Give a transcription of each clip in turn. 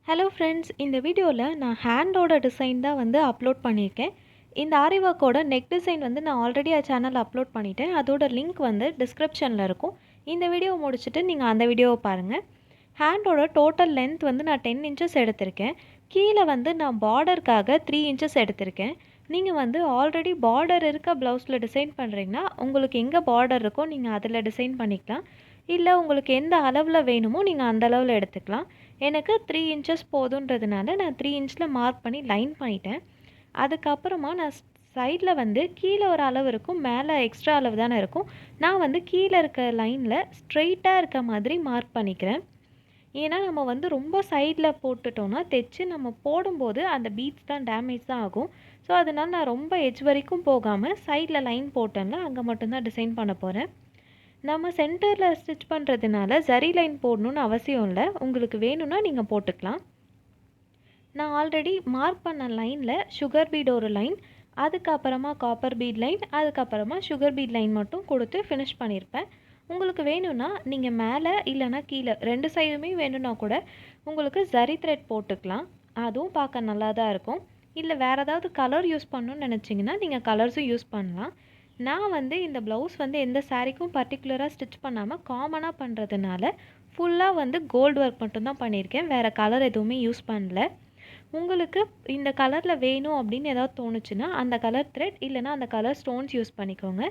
Hello friends, இந்த வீடியோவில் நான் ஹேண்டோட டிசைன் தான் வந்து அப்லோட் பண்ணியிருக்கேன். இந்த ஆரி ஒர்க்கோட நெக் டிசைன் வந்து நான் ஆல்ரெடி சேனல் அப்லோட் பண்ணிட்டேன். அதோட லிங்க் வந்து டிஸ்கிரிப்ஷனில் இருக்கும். இந்த வீடியோ முடிச்சுட்டு நீங்கள் அந்த வீடியோவை பாருங்கள். ஹேண்டோட டோட்டல் லென்த் வந்து நான் 10 இன்ச்சஸ் எடுத்திருக்கேன். கீழே வந்து நான் பார்டருக்காக 3 இன்ச்சஸ் எடுத்திருக்கேன். நீங்கள் வந்து ஆல்ரெடி பார்டர் இருக்க ப்ளவுஸில் டிசைன் பண்ணுறீங்கன்னா உங்களுக்கு எங்கே பார்டர் இருக்கோ நீங்கள் அதில் டிசைன் பண்ணிக்கலாம். இல்லை உங்களுக்கு எந்த அளவில் வேணுமோ நீங்கள் அந்த அளவில் எடுத்துக்கலாம். எனக்கு 3 இன்ச்சஸ் போதுன்றதுனால நான் 3 இன்ச்சில் மார்க் பண்ணி லைன் பண்ணிட்டேன். அதுக்கப்புறமா நான் சைடில் வந்து கீழே ஒரு அளவு இருக்கும், மேலே எக்ஸ்ட்ரா அளவு தானே இருக்கும். நான் வந்து கீழே இருக்க லைனில் ஸ்ட்ரெயிட்டாக இருக்க மாதிரி மார்க் பண்ணிக்கிறேன். ஏன்னா நம்ம வந்து ரொம்ப சைடில் போட்டுட்டோன்னா தைச்சு நம்ம போடும்போது அந்த பீட்ஸ் தான் டேமேஜ் தான் ஆகும். ஸோ அதனால் நான் ரொம்ப எட்ஜ் வரைக்கும் போகாமல் சைடில் லைன் போட்டேன்ல அங்கே மட்டும்தான் டிசைன் பண்ண போகிறேன். நம்ம சென்டரில் ஸ்டிச் பண்ணுறதுனால ஜரி லைன் போடணுன்னு அவசியம் இல்லை. உங்களுக்கு வேணும்னா நீங்கள் போட்டுக்கலாம். நான் ஆல்ரெடி மார்க் பண்ண லைனில் சுகர் பீட் ஒரு லைன், அதுக்கப்புறமா காப்பர் பீட் லைன், அதுக்கப்புறமா சுகர் பீட் லைன் மட்டும் கொடுத்து ஃபினிஷ் பண்ணியிருப்பேன். உங்களுக்கு வேணும்னா நீங்கள் மேலே இல்லைனா கீழே 2 சைடுமே வேணும்னா கூட உங்களுக்கு ஜரி த்ரெட் போட்டுக்கலாம். அதுவும் பார்க்க நல்லா தான் இருக்கும். இல்லை வேறு ஏதாவது கலர் யூஸ் பண்ணணுன்னு நினச்சிங்கன்னா நீங்கள் கலர்ஸும் யூஸ் பண்ணலாம். நான் வந்து இந்த ப்ளவுஸ் வந்து எந்த சாரீக்கும் பர்டிகுலராக ஸ்டிச் பண்ணாமல் காமனாக பண்ணுறதுனால ஃபுல்லாக வந்து கோல்டு ஒர்க் மட்டும்தான் பண்ணியிருக்கேன். வேறு கலர் எதுவுமே யூஸ் பண்ணல. உங்களுக்கு இந்த கலரில் வேணும் அப்படின்னு ஏதாவது தோணுச்சுன்னா அந்த கலர் த்ரெட் இல்லைனா அந்த கலர் ஸ்டோன்ஸ் யூஸ் பண்ணிக்கோங்க.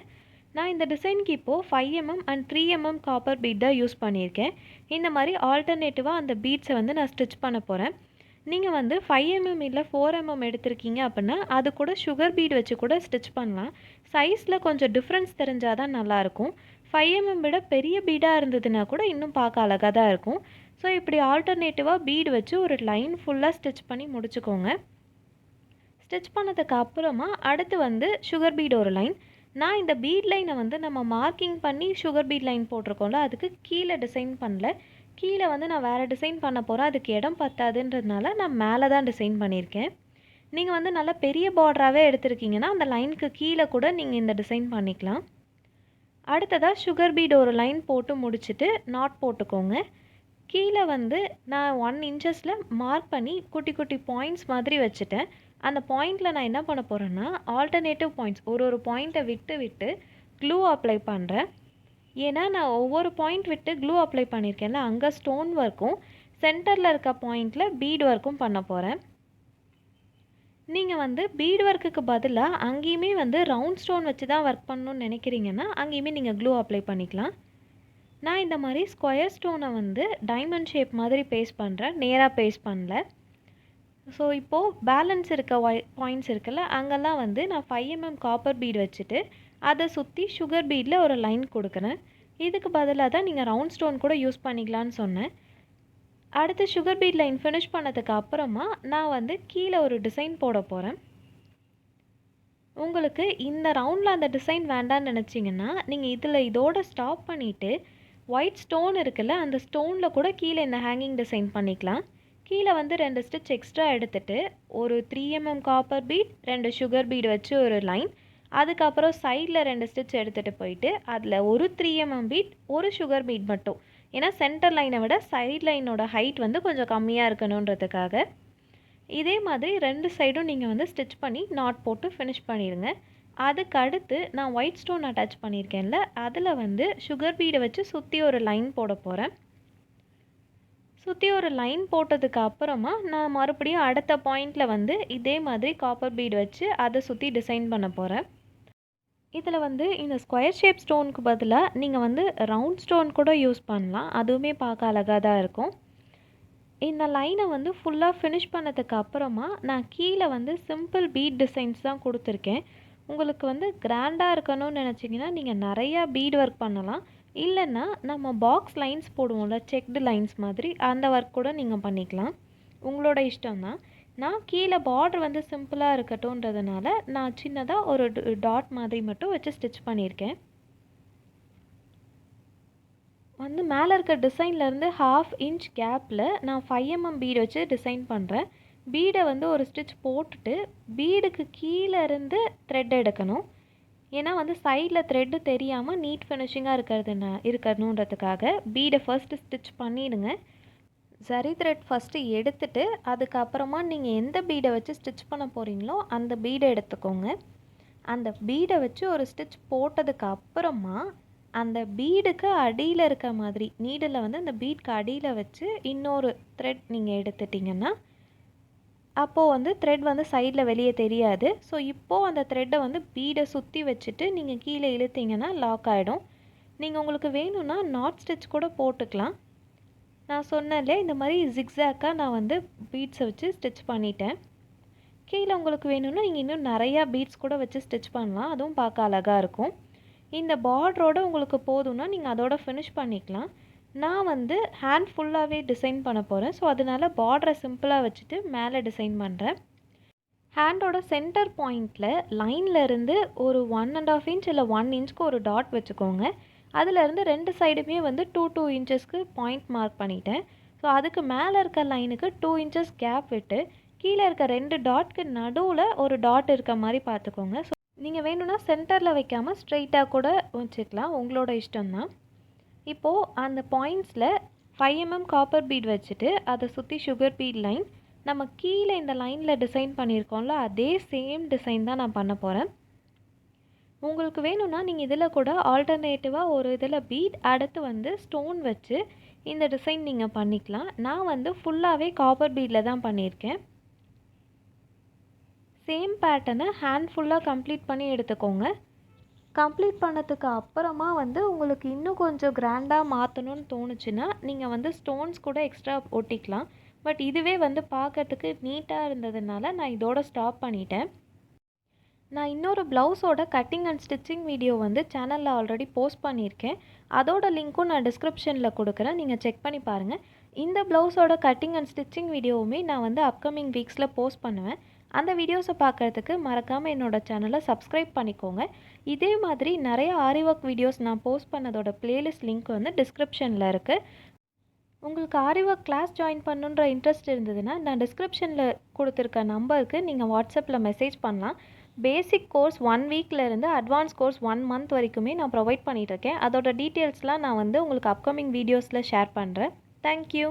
நான் இந்த டிசைனுக்கு இப்போது 5mm and 3mm copper bead தான் யூஸ் பண்ணியிருக்கேன். இந்த மாதிரி ஆல்டர்னேட்டிவாக அந்த பீட்ஸை வந்து நான் ஸ்டிச் பண்ண போகிறேன். நீங்கள் வந்து 5mm இல்லை 4mm எடுத்திருக்கீங்க அப்படின்னா அது கூட சுகர் பீட் வச்சு கூட ஸ்டிச் பண்ணலாம். சைஸில் கொஞ்சம் டிஃப்ரென்ஸ் தெரிஞ்சால் தான் நல்லாயிருக்கும். 5mm விட பெரிய பீடாக இருந்ததுன்னா கூட இன்னும் பார்க்க அழகாக தான் இருக்கும். ஸோ இப்படி ஆல்டர்னேட்டிவாக பீட் வச்சு ஒரு லைன் ஃபுல்லாக ஸ்டிச் பண்ணி முடிச்சுக்கோங்க. ஸ்டிச் பண்ணதுக்கு அப்புறமா அடுத்து வந்து சுகர் பீட் ஒரு லைன். நான் இந்த பீட் லைனை வந்து நம்ம மார்க்கிங் பண்ணி சுகர் பீட் லைன் போட்டிருக்கோம்ல அதுக்கு கீழே டிசைன் பண்ணல. கீழே வந்து நான் வேறு டிசைன் பண்ண போகிறேன். அதுக்கு இடம் பத்தாதுன்றதுனால நான் மேலே தான் டிசைன் பண்ணியிருக்கேன். நீங்கள் வந்து நல்லா பெரிய பார்டராகவே எடுத்திருக்கீங்கன்னா அந்த லைனுக்கு கீழே கூட நீங்கள் இந்த டிசைன் பண்ணிக்கலாம். அடுத்ததாக சுகர் பீட் ஒரு லைன் போட்டு முடிச்சுட்டு நாட் போட்டுக்கோங்க. கீழே வந்து நான் 1 இன்ச்சஸில் மார்க் பண்ணி குட்டி குட்டி பாயிண்ட்ஸ் மாதிரி வச்சுட்டேன். அந்த பாயிண்டில் நான் என்ன பண்ண போகிறேன்னா ஆல்டர்னேட்டிவ் பாயிண்ட்ஸ் ஒரு பாயிண்ட்டை விட்டு விட்டு க்ளூ அப்ளை பண்ணுறேன். ஏன்னா நான் ஒவ்வொரு பாயிண்ட் விட்டு க்ளூ அப்ளை பண்ணியிருக்கேன்ல அங்கே ஸ்டோன் ஒர்க்கும் சென்டரில் இருக்க பாயிண்டில் பீட் ஒர்க்கும் பண்ண போகிறேன். நீங்கள் வந்து பீட் ஒர்க்குக்கு பதிலாக அங்கேயுமே வந்து ரவுண்ட் ஸ்டோன் வச்சு தான் ஒர்க் பண்ணணுன்னு நினைக்கிறீங்கன்னா அங்கேயுமே நீங்கள் க்ளூ அப்ளை பண்ணிக்கலாம். நான் இந்த மாதிரி ஸ்கொயர் ஸ்டோனை வந்து டைமண்ட் ஷேப் மாதிரி பேஸ்ட் பண்ணுறேன், நேராக பேஸ்ட் பண்ணல. ஸோ இப்போது பேலன்ஸ் இருக்க பாயிண்ட்ஸ் இருக்குல்ல அங்கெல்லாம் வந்து நான் 5mm காப்பர் பீட் வச்சுட்டு அதை சுற்றி சுகர் பீடில் ஒரு லைன் கொடுக்குறேன். இதுக்கு பதிலாக தான் நீங்கள் ரவுண்ட் ஸ்டோன் கூட யூஸ் பண்ணிக்கலான்னு சொன்னேன். அடுத்து சுகர் பீட் லைன் ஃபினிஷ் பண்ணதுக்கு அப்புறமா நான் வந்து கீழே ஒரு டிசைன் போட போகிறேன். உங்களுக்கு இந்த ரவுண்டில் அந்த டிசைன் வேண்டான்னு நினச்சிங்கன்னா நீங்கள் இதில் இதோட ஸ்டாப் பண்ணிவிட்டு ஒயிட் ஸ்டோன் இருக்குல்ல அந்த ஸ்டோனில் கூட கீழே இந்த ஹேங்கிங் டிசைன் பண்ணிக்கலாம். கீழே வந்து 2 ஸ்டிச் எக்ஸ்ட்ரா எடுத்துகிட்டு ஒரு 3mm copper beat 2 sugar beat வச்சு ஒரு லைன், அதுக்கப்புறம் சைடில் 2 ஸ்டிச் எடுத்துகிட்டு போயிட்டு அதில் ஒரு 3mm பீட் ஒரு சுகர் பீட் மட்டும். ஏன்னா சென்டர் லைனை விட சைட் லைனோட ஹைட் வந்து கொஞ்சம் கம்மியாக இருக்கணுன்றதுக்காக. இதே மாதிரி 2 சைடும் நீங்கள் வந்து ஸ்டிச் பண்ணி நாட் போட்டு ஃபினிஷ் பண்ணிடுங்க. அதுக்கு அடுத்து நான் ஒயிட் ஸ்டோன் அட்டாச் பண்ணியிருக்கேன்ல அதில் வந்து சுகர் பீடை வச்சு சுற்றி ஒரு லைன் போட போகிறேன். சுற்றி ஒரு லைன் போட்டதுக்கு அப்புறமா நான் மறுபடியும் அடுத்த பாயிண்டில் வந்து இதே மாதிரி காப்பர் பீட் வச்சு அதை சுற்றி டிசைன் பண்ண போகிறேன். இதில் வந்து இந்த ஸ்கொயர் ஷேப் ஸ்டோனுக்கு பதிலாக நீங்கள் வந்து ரவுண்ட் ஸ்டோன் கூட யூஸ் பண்ணலாம். அதுவுமே பார்க்க அழகாக தான் இருக்கும். இந்த லைனை வந்து ஃபுல்லாக ஃபினிஷ் பண்ணதுக்கு அப்புறமா நான் கீழே வந்து சிம்பிள் பீட் டிசைன்ஸ் தான் கொடுத்துருக்கேன். உங்களுக்கு வந்து கிராண்டாக இருக்கணும்னு நினச்சிங்கன்னா நீங்கள் நிறையா பீட் ஒர்க் பண்ணலாம். இல்லைன்னா நம்ம பாக்ஸ் லைன்ஸ் போடுவோம்ல செக்டு லைன்ஸ் மாதிரி அந்த ஒர்க் கூட நீங்கள் பண்ணிக்கலாம். உங்களோட இஷ்டம்தான். நான் கீழே பார்டர் வந்து சிம்பிளாக இருக்கட்டும்ன்றதுனால நான் சின்னதாக ஒரு டாட் மாதிரி மட்டும் வச்சு ஸ்டிச் பண்ணியிருக்கேன். வந்து மேலே இருக்க டிசைன்லேருந்து 1/2 இன்ச் கேப்பில் நான் 5mm பீடு வச்சு டிசைன் பண்ணுறேன். பீடை வந்து ஒரு ஸ்டிச் போட்டுட்டு பீடுக்கு கீழே இருந்து த்ரெட் எடுக்கணும். ஏன்னா வந்து சைடில் த்ரெட்டு தெரியாமல் நீட் ஃபினிஷிங்காக இருக்கணுன்றதுக்காக பீடை ஃபர்ஸ்ட்டு ஸ்டிச் பண்ணிவிடுங்க. சரி த்ரெட் ஃபஸ்ட்டு எடுத்துட்டு அதுக்கப்புறமா நீங்கள் எந்த பீடை வச்சு ஸ்டிச் பண்ண போகிறீங்களோ அந்த பீடை எடுத்துக்கோங்க. அந்த பீடை வச்சு ஒரு ஸ்டிச் போட்டதுக்கு அப்புறமா அந்த பீடுக்கு அடியில் இருக்க மாதிரி நீடில் வந்து அந்த பீட்க்கு அடியில் வச்சு இன்னொரு த்ரெட் நீங்கள் எடுத்துட்டிங்கன்னா அப்போது வந்து த்ரெட் வந்து சைடில் வெளியே தெரியாது. ஸோ இப்போது அந்த த்ரெட்டை வந்து பீடை சுற்றி வச்சுட்டு நீங்கள் கீழே இழுத்தீங்கன்னா லாக் ஆகிடும். நீங்கள் உங்களுக்கு வேணும்னா நாட் ஸ்டிச் கூட போட்டுக்கலாம். நான் சொன்னேன்லே இந்த மாதிரி ஜிக்ஸாக்காக நான் வந்து பீட்ஸை வச்சு ஸ்டிச் பண்ணிட்டேன். கீழே உங்களுக்கு வேணும்னா நீங்கள் இன்னும் நிறையா பீட்ஸ் கூட வச்சு ஸ்டிச் பண்ணலாம். அதுவும் பார்க்க அழகாக இருக்கும். இந்த பார்டரோட உங்களுக்கு போதும்னா நீங்கள் அதோட ஃபினிஷ் பண்ணிக்கலாம். நான் வந்து ஹேண்ட் ஃபுல்லாகவே டிசைன் பண்ண போகிறேன். ஸோ அதனால் பார்டரை சிம்பிளாக வச்சுட்டு மேலே டிசைன் பண்ணுறேன். ஹேண்டோட சென்டர் பாயிண்டில் லைனில் இருந்து ஒரு 1.5 இன்ச் இல்லை 1 இன்ச்சுக்கு ஒரு டாட் வச்சுக்கோங்க. அதிலேருந்து 2 சைடுமே வந்து 2 இன்ச்சஸ்க்கு பாயிண்ட் மார்க் பண்ணிட்டேன். ஸோ அதுக்கு மேலே இருக்க லைனுக்கு 2 இன்ச்சஸ் கேப் விட்டு கீழே இருக்க 2 டாட்க்கு நடுவில் ஒரு டாட் இருக்க மாதிரி பார்த்துக்கோங்க. ஸோ நீங்கள் வேணும்னா சென்டரில் வைக்காமல் ஸ்ட்ரெயிட்டாக கூட வச்சுக்கலாம், உங்களோட இஷ்டம்தான். இப்போது அந்த பாயிண்ட்ஸில் 5 mm காப்பர் பீட் வச்சுட்டு அதை சுற்றி சுகர் பீட் லைன் நம்ம கீழே இந்த லைனில் டிசைன் பண்ணியிருக்கோம்ல அதே சேம் டிசைன் தான் நான் பண்ண போகிறேன். உங்களுக்கு வேணும்னா நீங்கள் இதில் கூட ஆல்டர்னேட்டிவாக ஒரு இதில் பீட் அடுத்து வந்து ஸ்டோன் வச்சு இந்த டிசைன் நீங்கள் பண்ணிக்கலாம். நான் வந்து ஃபுல்லாகவே காப்பர் பீடில் தான் பண்ணியிருக்கேன். சேம் பேட்டர்னை ஹேண்ட் ஃபுல்லாக கம்ப்ளீட் பண்ணி எடுத்துக்கோங்க. கம்ப்ளீட் பண்ணதுக்கு அப்புறமா வந்து உங்களுக்கு இன்னும் கொஞ்சம் கிராண்டாக மாற்றணும்னு தோணுச்சுன்னா நீங்கள் வந்து ஸ்டோன்ஸ் கூட எக்ஸ்ட்ரா ஒட்டிக்கலாம். பட் இதுவே வந்து பார்க்கறதுக்கு நீட்டாக இருந்ததுனால நான் இதோட ஸ்டாப் பண்ணிட்டேன். நான் இன்னொரு ப்ளவுஸோட கட்டிங் அண்ட் ஸ்டிச்சிங் வீடியோ வந்து சேனலில் ஆல்ரெடி போஸ்ட் பண்ணியிருக்கேன். அதோட லிங்க்கும் நான் டிஸ்கிரிப்ஷனில் கொடுக்குறேன், நீங்கள் செக் பண்ணி பாருங்கள். இந்த ப்ளவுஸோட கட்டிங் அண்ட் ஸ்டிச்சிங் வீடியோவுமே நான் வந்து அப்கமிங் வீக்ஸில் போஸ்ட் பண்ணுவேன். அந்த வீடியோஸை பார்க்குறதுக்கு மறக்காமல் என்னோடய சேனலை சப்ஸ்கிரைப் பண்ணிக்கோங்க. இதே மாதிரி நிறைய ஆரி ஒர்க் வீடியோஸ் நான் போஸ்ட் பண்ணதோட பிளேலிஸ்ட் லிங்க் வந்து டிஸ்கிரிப்ஷனில் இருக்குது. உங்களுக்கு ஆரி ஒர்க் கிளாஸ் ஜாயின் பண்ணுன்ற இன்ட்ரெஸ்ட் இருந்ததுன்னா நான் டிஸ்கிரிப்ஷனில் கொடுத்துருக்க நம்பருக்கு நீங்கள் வாட்ஸ்அப்பில் மெசேஜ் பண்ணலாம். பேசிக் கோர்ஸ் 1 வீக்லேருந்து அட்வான்ஸ் கோர்ஸ் 1 மந்த் வரைக்குமே நான் ப்ரொவைட் பண்ணிகிட்ருக்கேன். அதோட டீட்டெயில்ஸ்லாம் நான் வந்து உங்களுக்கு அப்கமிங் வீடியோஸில் ஷேர் பண்ணுறேன். தேங்க்யூ.